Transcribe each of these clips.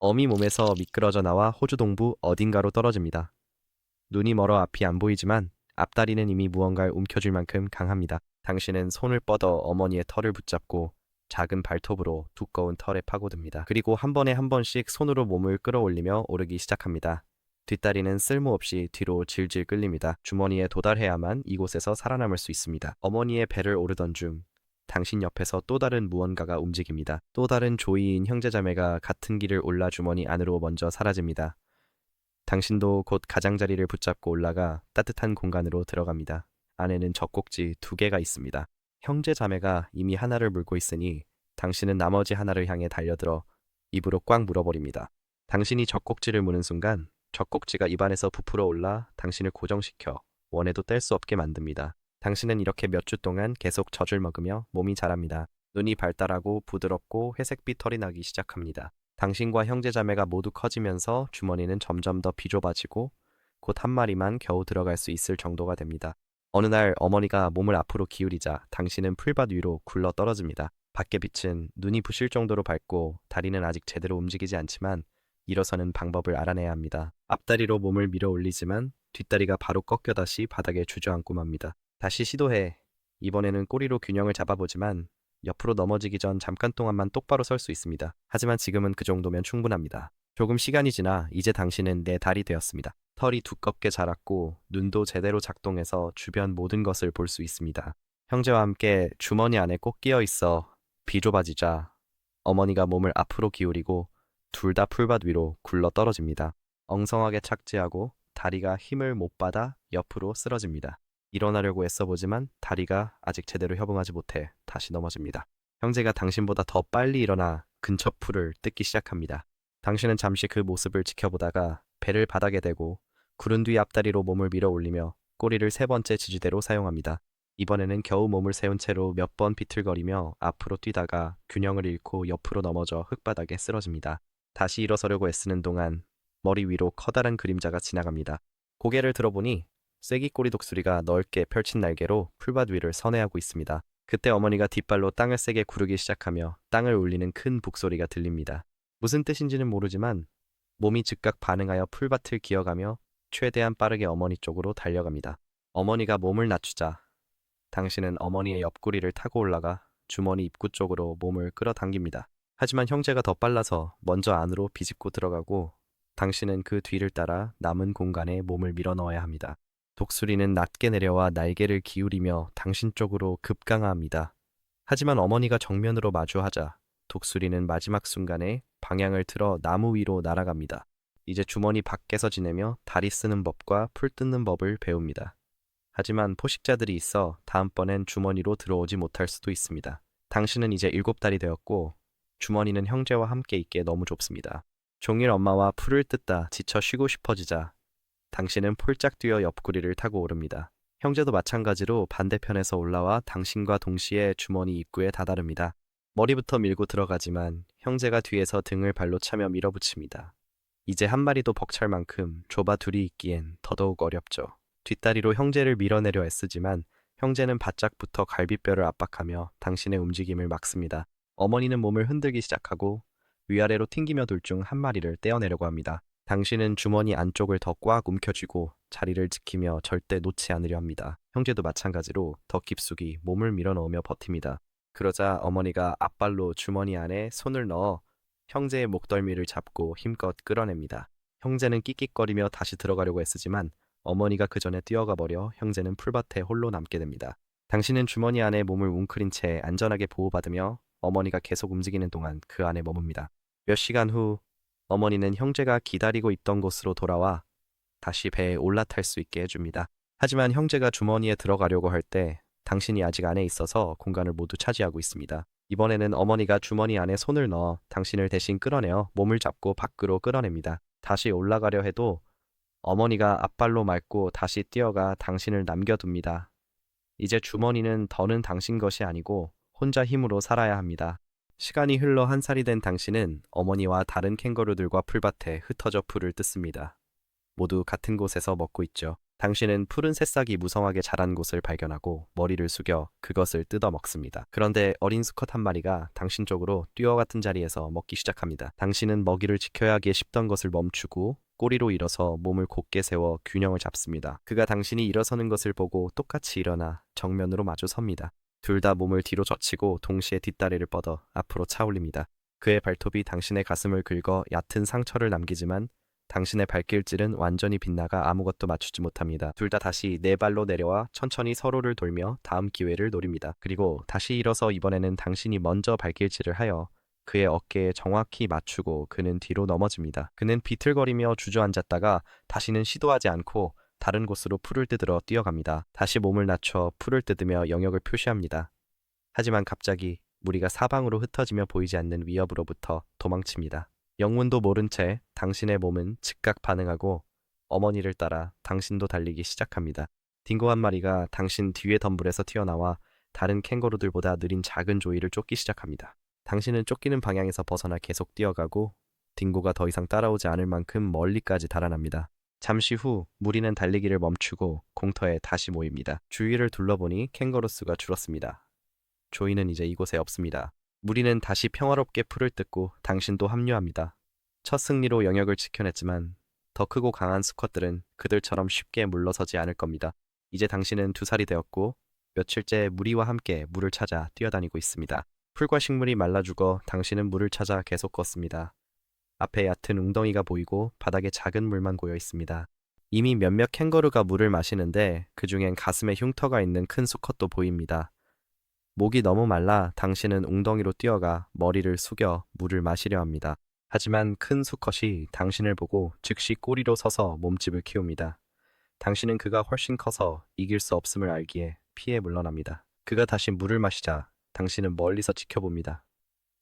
어미 몸에서 미끄러져 나와 호주 동부 어딘가로 떨어집니다. 눈이 멀어 앞이 안 보이지만 앞다리는 이미 무언가를 움켜쥘 만큼 강합니다. 당신은 손을 뻗어 어머니의 털을 붙잡고 작은 발톱으로 두꺼운 털에 파고듭니다. 그리고 한 번에 한 번씩 손으로 몸을 끌어올리며 오르기 시작합니다. 뒷다리는 쓸모없이 뒤로 질질 끌립니다. 주머니에 도달해야만 이곳에서 살아남을 수 있습니다. 어머니의 배를 오르던 중 당신 옆에서 또 다른 무언가가 움직입니다. 또 다른 조이인 형제자매가 같은 길을 올라 주머니 안으로 먼저 사라집니다. 당신도 곧 가장자리를 붙잡고 올라가 따뜻한 공간으로 들어갑니다. 안에는 젖꼭지 2개가 있습니다. 형제자매가 이미 하나를 물고 있으니 당신은 나머지 하나를 향해 달려들어 입으로 꽉 물어버립니다. 당신이 젖꼭지를 무는 순간 젖꼭지가 입안에서 부풀어 올라 당신을 고정시켜 원해도 뗄 수 없게 만듭니다. 당신은 이렇게 몇 주 동안 계속 젖을 먹으며 몸이 자랍니다. 눈이 발달하고 부드럽고 회색빛 털이 나기 시작합니다. 당신과 형제자매가 모두 커지면서 주머니는 점점 더 비좁아지고 곧 한 마리만 겨우 들어갈 수 있을 정도가 됩니다. 어느 날 어머니가 몸을 앞으로 기울이자 당신은 풀밭 위로 굴러 떨어집니다. 밖의 빛은 눈이 부실 정도로 밝고 다리는 아직 제대로 움직이지 않지만 일어서는 방법을 알아내야 합니다. 앞다리로 몸을 밀어 올리지만 뒷다리가 바로 꺾여 다시 바닥에 주저앉고 맙니다. 다시 시도해. 이번에는 꼬리로 균형을 잡아보지만 옆으로 넘어지기 전 잠깐 동안만 똑바로 설 수 있습니다. 하지만 지금은 그 정도면 충분합니다. 조금 시간이 지나 이제 당신은 내 달이 되었습니다. 털이 두껍게 자랐고 눈도 제대로 작동해서 주변 모든 것을 볼 수 있습니다. 형제와 함께 주머니 안에 꼭 끼어 있어 비좁아지자 어머니가 몸을 앞으로 기울이고 둘 다 풀밭 위로 굴러 떨어집니다. 엉성하게 착지하고 다리가 힘을 못 받아 옆으로 쓰러집니다. 일어나려고 애써보지만 다리가 아직 제대로 협응하지 못해 다시 넘어집니다. 형제가 당신보다 더 빨리 일어나 근처 풀을 뜯기 시작합니다. 당신은 잠시 그 모습을 지켜보다가 배를 바닥에 대고 구른 뒤 앞다리로 몸을 밀어 올리며 꼬리를 3번째 지지대로 사용합니다. 이번에는 겨우 몸을 세운 채로 몇 번 비틀거리며 앞으로 뛰다가 균형을 잃고 옆으로 넘어져 흙바닥에 쓰러집니다. 다시 일어서려고 애쓰는 동안 머리 위로 커다란 그림자가 지나갑니다. 고개를 들어보니 쐐기꼬리 독수리가 넓게 펼친 날개로 풀밭 위를 선회하고 있습니다. 그때 어머니가 뒷발로 땅을 세게 구르기 시작하며 땅을 울리는 큰 북소리가 들립니다. 무슨 뜻인지는 모르지만 몸이 즉각 반응하여 풀밭을 기어가며 최대한 빠르게 어머니 쪽으로 달려갑니다. 어머니가 몸을 낮추자 당신은 어머니의 옆구리를 타고 올라가 주머니 입구 쪽으로 몸을 끌어당깁니다. 하지만 형제가 더 빨라서 먼저 안으로 비집고 들어가고 당신은 그 뒤를 따라 남은 공간에 몸을 밀어넣어야 합니다. 독수리는 낮게 내려와 날개를 기울이며 당신 쪽으로 급강하합니다. 하지만 어머니가 정면으로 마주하자 독수리는 마지막 순간에 방향을 틀어 나무 위로 날아갑니다. 이제 주머니 밖에서 지내며 다리 쓰는 법과 풀 뜯는 법을 배웁니다. 하지만 포식자들이 있어 다음번엔 주머니로 들어오지 못할 수도 있습니다. 당신은 이제 7달이 되었고 주머니는 형제와 함께 있기에 너무 좁습니다. 종일 엄마와 풀을 뜯다 지쳐 쉬고 싶어지자 당신은 폴짝 뛰어 옆구리를 타고 오릅니다. 형제도 마찬가지로 반대편에서 올라와 당신과 동시에 주머니 입구에 다다릅니다. 머리부터 밀고 들어가지만 형제가 뒤에서 등을 발로 차며 밀어붙입니다. 이제 한 마리도 벅찰 만큼 좁아 둘이 있기엔 더더욱 어렵죠. 뒷다리로 형제를 밀어내려 애쓰지만 형제는 바짝부터 갈비뼈를 압박하며 당신의 움직임을 막습니다. 어머니는 몸을 흔들기 시작하고 위아래로 튕기며 둘 중 한 마리를 떼어내려고 합니다. 당신은 주머니 안쪽을 더 꽉 움켜쥐고 자리를 지키며 절대 놓지 않으려 합니다. 형제도 마찬가지로 더 깊숙이 몸을 밀어넣으며 버팁니다. 그러자 어머니가 앞발로 주머니 안에 손을 넣어 형제의 목덜미를 잡고 힘껏 끌어냅니다. 형제는 끽끽거리며 다시 들어가려고 애쓰지만 어머니가 그 전에 뛰어가 버려 형제는 풀밭에 홀로 남게 됩니다. 당신은 주머니 안에 몸을 웅크린 채 안전하게 보호받으며 어머니가 계속 움직이는 동안 그 안에 머뭅니다. 몇 시간 후 어머니는 형제가 기다리고 있던 곳으로 돌아와 다시 배에 올라탈 수 있게 해줍니다. 하지만 형제가 주머니에 들어가려고 할 때 당신이 아직 안에 있어서 공간을 모두 차지하고 있습니다. 이번에는 어머니가 주머니 안에 손을 넣어 당신을 대신 끌어내어 몸을 잡고 밖으로 끌어냅니다. 다시 올라가려 해도 어머니가 앞발로 밟고 다시 뛰어가 당신을 남겨둡니다. 이제 주머니는 더는 당신 것이 아니고 혼자 힘으로 살아야 합니다. 시간이 흘러 1살이 된 당신은 어머니와 다른 캥거루들과 풀밭에 흩어져 풀을 뜯습니다. 모두 같은 곳에서 먹고 있죠. 당신은 푸른 새싹이 무성하게 자란 곳을 발견하고 머리를 숙여 그것을 뜯어 먹습니다. 그런데 어린 수컷 한 마리가 당신 쪽으로 뛰어갔던 자리에서 먹기 시작합니다. 당신은 먹이를 지켜야 하기에 쉽던 것을 멈추고 꼬리로 일어서 몸을 곧게 세워 균형을 잡습니다. 그가 당신이 일어서는 것을 보고 똑같이 일어나 정면으로 마주 섭니다. 둘 다 몸을 뒤로 젖히고 동시에 뒷다리를 뻗어 앞으로 차올립니다. 그의 발톱이 당신의 가슴을 긁어 얕은 상처를 남기지만 당신의 발길질은 완전히 빗나가 아무것도 맞추지 못합니다. 둘 다 다시 네 발로 내려와 천천히 서로를 돌며 다음 기회를 노립니다. 그리고 다시 일어서 이번에는 당신이 먼저 발길질을 하여 그의 어깨에 정확히 맞추고 그는 뒤로 넘어집니다. 그는 비틀거리며 주저앉았다가 다시는 시도하지 않고 다른 곳으로 풀을 뜯으러 뛰어갑니다. 다시 몸을 낮춰 풀을 뜯으며 영역을 표시합니다. 하지만 갑자기 무리가 사방으로 흩어지며 보이지 않는 위협으로부터 도망칩니다. 영문도 모른 채 당신의 몸은 즉각 반응하고 어머니를 따라 당신도 달리기 시작합니다. 딩고 한 마리가 당신 뒤에 덤불에서 튀어나와 다른 캥거루들보다 느린 작은 조이를 쫓기 시작합니다. 당신은 쫓기는 방향에서 벗어나 계속 뛰어가고 딩고가 더 이상 따라오지 않을 만큼 멀리까지 달아납니다. 잠시 후 무리는 달리기를 멈추고 공터에 다시 모입니다. 주위를 둘러보니 캥거루 수가 줄었습니다. 조이는 이제 이곳에 없습니다. 무리는 다시 평화롭게 풀을 뜯고 당신도 합류합니다. 첫 승리로 영역을 지켜냈지만 더 크고 강한 수컷들은 그들처럼 쉽게 물러서지 않을 겁니다. 이제 당신은 2살이 되었고 며칠째 무리와 함께 물을 찾아 뛰어다니고 있습니다. 풀과 식물이 말라 죽어 당신은 물을 찾아 계속 걷습니다. 앞에 얕은 웅덩이가 보이고 바닥에 작은 물만 고여 있습니다. 이미 몇몇 캥거루가 물을 마시는데 그 중엔 가슴에 흉터가 있는 큰 수컷도 보입니다. 목이 너무 말라 당신은 웅덩이로 뛰어가 머리를 숙여 물을 마시려 합니다. 하지만 큰 수컷이 당신을 보고 즉시 꼬리로 서서 몸집을 키웁니다. 당신은 그가 훨씬 커서 이길 수 없음을 알기에 피해 물러납니다. 그가 다시 물을 마시자 당신은 멀리서 지켜봅니다.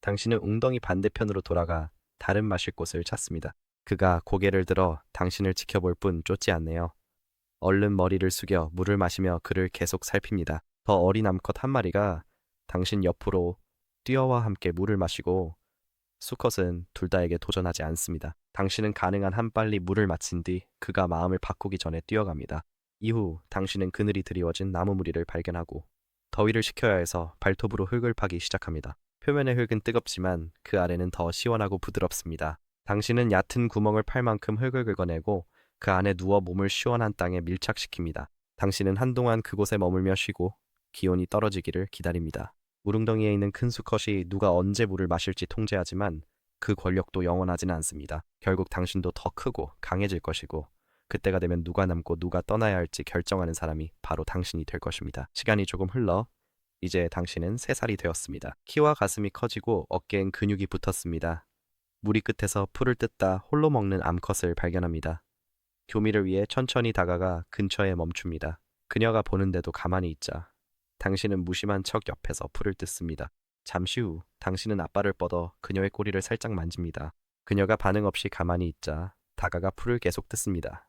당신은 웅덩이 반대편으로 돌아가 다른 마실 곳을 찾습니다. 그가 고개를 들어 당신을 지켜볼 뿐 쫓지 않네요. 얼른 머리를 숙여 물을 마시며 그를 계속 살핍니다. 더 어린 암컷 한 마리가 당신 옆으로 뛰어와 함께 물을 마시고 수컷은 둘 다에게 도전하지 않습니다. 당신은 가능한 한 빨리 물을 마친 뒤 그가 마음을 바꾸기 전에 뛰어갑니다. 이후 당신은 그늘이 드리워진 나무 무리를 발견하고 더위를 식혀야 해서 발톱으로 흙을 파기 시작합니다. 표면의 흙은 뜨겁지만 그 아래는 더 시원하고 부드럽습니다. 당신은 얕은 구멍을 팔 만큼 흙을 긁어내고 그 안에 누워 몸을 시원한 땅에 밀착시킵니다. 당신은 한동안 그곳에 머물며 쉬고 기온이 떨어지기를 기다립니다. 우릉덩이에 있는 큰 수컷이 누가 언제 물을 마실지 통제하지만 그 권력도 영원하지는 않습니다. 결국 당신도 더 크고 강해질 것이고 그때가 되면 누가 남고 누가 떠나야 할지 결정하는 사람이 바로 당신이 될 것입니다. 시간이 조금 흘러 이제 당신은 3살이 되었습니다. 키와 가슴이 커지고 어깨엔 근육이 붙었습니다. 무리 끝에서 풀을 뜯다 홀로 먹는 암컷을 발견합니다. 교미를 위해 천천히 다가가 근처에 멈춥니다. 그녀가 보는데도 가만히 있자 당신은 무심한 척 옆에서 풀을 뜯습니다. 잠시 후 당신은 앞발을 뻗어 그녀의 꼬리를 살짝 만집니다. 그녀가 반응 없이 가만히 있자 다가가 풀을 계속 뜯습니다.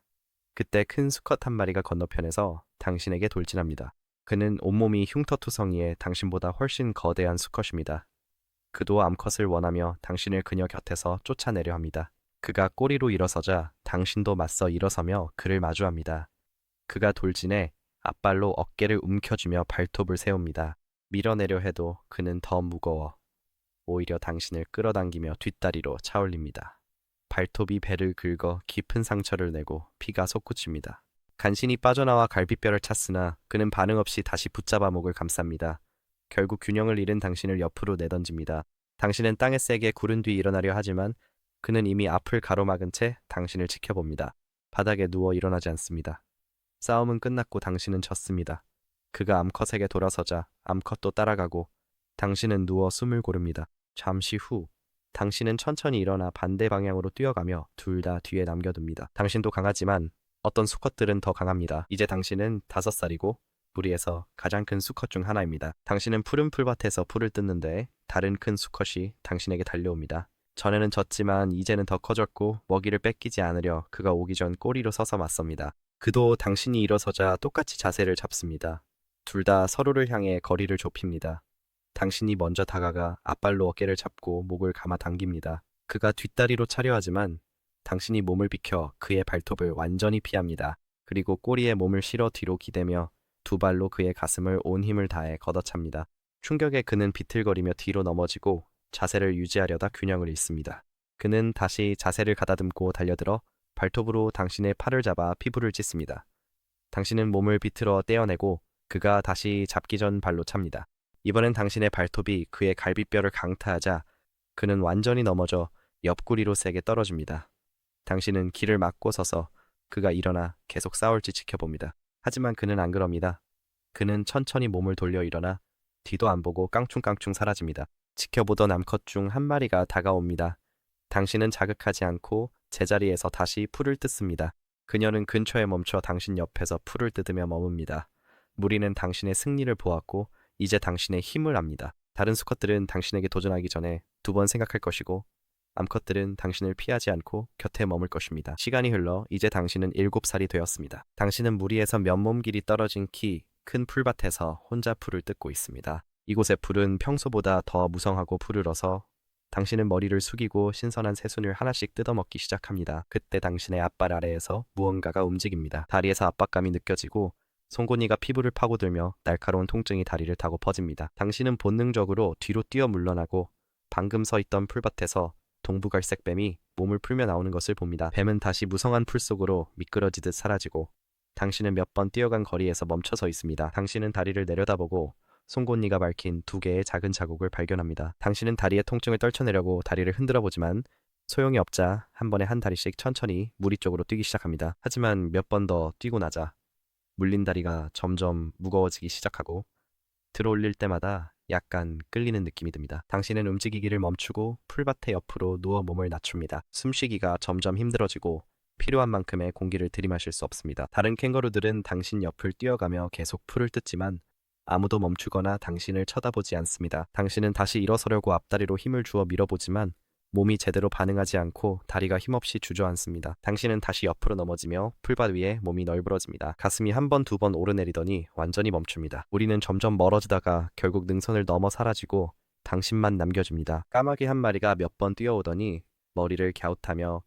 그때 큰 수컷 한 마리가 건너편에서 당신에게 돌진합니다. 그는 온몸이 흉터투성이에 당신보다 훨씬 거대한 수컷입니다. 그도 암컷을 원하며 당신을 그녀 곁에서 쫓아내려 합니다. 그가 꼬리로 일어서자 당신도 맞서 일어서며 그를 마주합니다. 그가 돌진해 앞발로 어깨를 움켜쥐며 발톱을 세웁니다. 밀어내려 해도 그는 더 무거워 오히려 당신을 끌어당기며 뒷다리로 차올립니다. 발톱이 배를 긁어 깊은 상처를 내고 피가 솟구칩니다. 간신히 빠져나와 갈비뼈를 찼으나 그는 반응 없이 다시 붙잡아 목을 감쌉니다. 결국 균형을 잃은 당신을 옆으로 내던집니다. 당신은 땅에 세게 구른 뒤 일어나려 하지만 그는 이미 앞을 가로막은 채 당신을 지켜봅니다. 바닥에 누워 일어나지 않습니다. 싸움은 끝났고 당신은 졌습니다. 그가 암컷에게 돌아서자 암컷도 따라가고 당신은 누워 숨을 고릅니다. 잠시 후 당신은 천천히 일어나 반대 방향으로 뛰어가며 둘 다 뒤에 남겨둡니다. 당신도 강하지만 어떤 수컷들은 더 강합니다. 이제 당신은 5살이고 무리에서 가장 큰 수컷 중 하나입니다. 당신은 푸른 풀밭에서 풀을 뜯는데 다른 큰 수컷이 당신에게 달려옵니다. 전에는 졌지만 이제는 더 커졌고 먹이를 뺏기지 않으려 그가 오기 전 꼬리로 서서 맞섭니다. 그도 당신이 일어서자 똑같이 자세를 잡습니다. 둘 다 서로를 향해 거리를 좁힙니다. 당신이 먼저 다가가 앞발로 어깨를 잡고 목을 감아 당깁니다. 그가 뒷다리로 차려 하지만 당신이 몸을 비켜 그의 발톱을 완전히 피합니다. 그리고 꼬리에 몸을 실어 뒤로 기대며 두 발로 그의 가슴을 온 힘을 다해 걷어찹니다. 충격에 그는 비틀거리며 뒤로 넘어지고 자세를 유지하려다 균형을 잃습니다. 그는 다시 자세를 가다듬고 달려들어 발톱으로 당신의 팔을 잡아 피부를 찢습니다. 당신은 몸을 비틀어 떼어내고 그가 다시 잡기 전 발로 찹니다. 이번엔 당신의 발톱이 그의 갈비뼈를 강타하자 그는 완전히 넘어져 옆구리로 세게 떨어집니다. 당신은 길을 막고 서서 그가 일어나 계속 싸울지 지켜봅니다. 하지만 그는 안 그럽니다. 그는 천천히 몸을 돌려 일어나 뒤도 안 보고 깡충깡충 사라집니다. 지켜보던 암컷 중 한 마리가 다가옵니다. 당신은 자극하지 않고 제자리에서 다시 풀을 뜯습니다. 그녀는 근처에 멈춰 당신 옆에서 풀을 뜯으며 머뭅니다. 무리는 당신의 승리를 보았고 이제 당신의 힘을 압니다. 다른 수컷들은 당신에게 도전하기 전에 두 번 생각할 것이고 암컷들은 당신을 피하지 않고 곁에 머물 것입니다. 시간이 흘러 이제 당신은 7살이 되었습니다. 당신은 무리에서 몇 몸 길이 떨어진 큰 풀밭에서 혼자 풀을 뜯고 있습니다. 이곳의 풀은 평소보다 더 무성하고 푸르러서 당신은 머리를 숙이고 신선한 새순을 하나씩 뜯어먹기 시작합니다. 그때 당신의 앞발 아래에서 무언가가 움직입니다. 다리에서 압박감이 느껴지고 송곳니가 피부를 파고들며 날카로운 통증이 다리를 타고 퍼집니다. 당신은 본능적으로 뒤로 뛰어 물러나고 방금 서 있던 풀밭에서 동부갈색 뱀이 몸을 풀며 나오는 것을 봅니다. 뱀은 다시 무성한 풀 속으로 미끄러지듯 사라지고 당신은 몇 번 뛰어간 거리에서 멈춰 서 있습니다. 당신은 다리를 내려다보고 송곳니가 밝힌 2개의 작은 자국을 발견합니다. 당신은 다리의 통증을 떨쳐내려고 다리를 흔들어 보지만 소용이 없자 한 번에 한 다리씩 천천히 무리 쪽으로 뛰기 시작합니다. 하지만 몇 번 더 뛰고 나자 물린 다리가 점점 무거워지기 시작하고 들어올릴 때마다 약간 끌리는 느낌이 듭니다. 당신은 움직이기를 멈추고 풀밭의 옆으로 누워 몸을 낮춥니다. 숨쉬기가 점점 힘들어지고 필요한 만큼의 공기를 들이마실 수 없습니다. 다른 캥거루들은 당신 옆을 뛰어가며 계속 풀을 뜯지만 아무도 멈추거나 당신을 쳐다보지 않습니다. 당신은 다시 일어서려고 앞다리로 힘을 주어 밀어보지만 몸이 제대로 반응하지 않고 다리가 힘없이 주저앉습니다. 당신은 다시 옆으로 넘어지며 풀밭 위에 몸이 널브러집니다. 가슴이 한 번, 두 번 오르내리더니 완전히 멈춥니다. 우리는 점점 멀어지다가 결국 능선을 넘어 사라지고 당신만 남겨집니다. 까마귀 한 마리가 몇 번 뛰어오더니 머리를 갸웃하며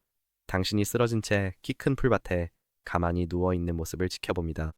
당신이 쓰러진 채 키 큰 풀밭에 가만히 누워있는 모습을 지켜봅니다.